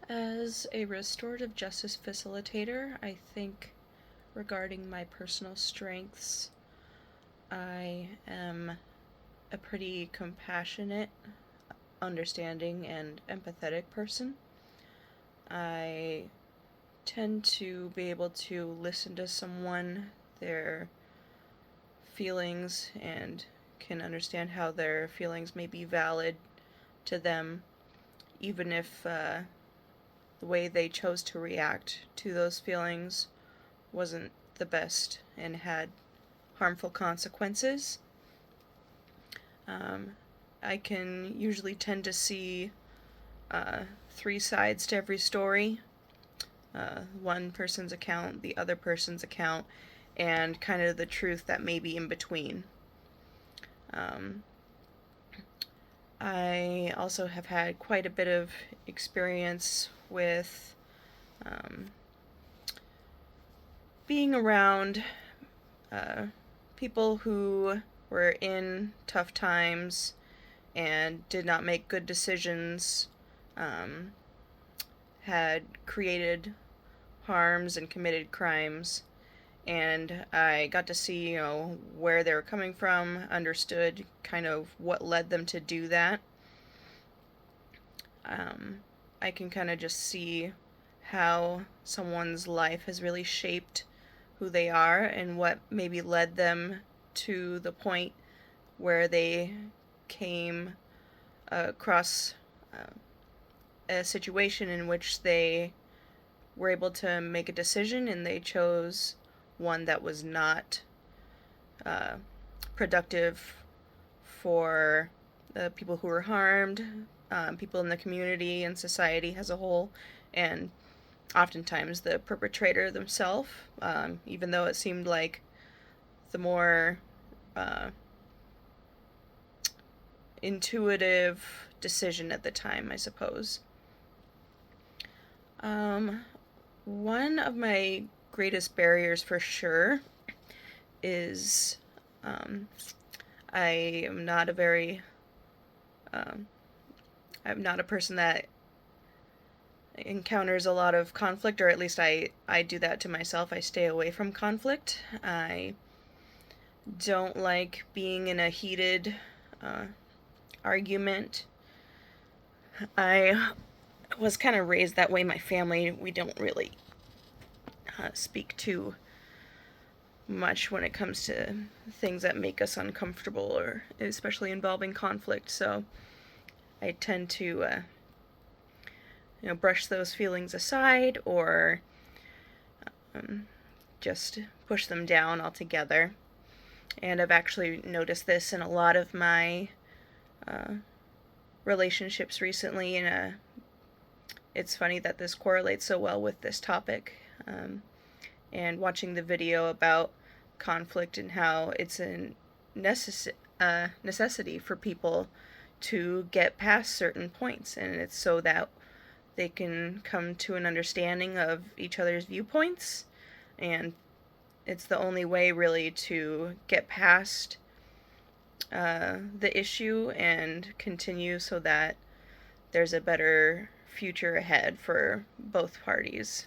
As a restorative justice facilitator, I think regarding my personal strengths, I am a pretty compassionate, understanding, and empathetic person. I tend to be able to listen to someone, their feelings, and can understand how their feelings may be valid to them, even if the way they chose to react to those feelings wasn't the best and had harmful consequences. Um, I can usually tend to see three sides to every story, one person's account, the other person's account, and kind of the truth that may be in between. Um, I also have had quite a bit of experience with being around uh, people who were in tough times and did not make good decisions, um, had created harms and committed crimes, and I got to see, where they were coming from, understood kind of what led them to do that. Um, I can kind of just see how someone's life has really shaped who they are and what maybe led them to the point where they came across a situation in which they were able to make a decision and they chose one that was not uh, productive for the people who were harmed, people in the community and society as a whole, and oftentimes the perpetrator themselves, even though it seemed like the more uh, intuitive decision at the time, I suppose. Um, One of my greatest barriers for sure is um, I am not a very um, I'm not a person that encounters a lot of conflict, or at least I do that to myself. I stay away from conflict. I don't like being in a heated uh, argument. I was kind of raised that way. My family, we don't really speak too much when it comes to things that make us uncomfortable, or especially involving conflict. So I tend to, brush those feelings aside or um, just push them down altogether. And I've actually noticed this in a lot of my uh, relationships recently. And it's funny that this correlates so well with this topic. And watching the video about conflict and how it's a necessity for people to get past certain points, and it's so that they can come to an understanding of each other's viewpoints, and it's the only way really to get past the issue and continue so that there's a better future ahead for both parties.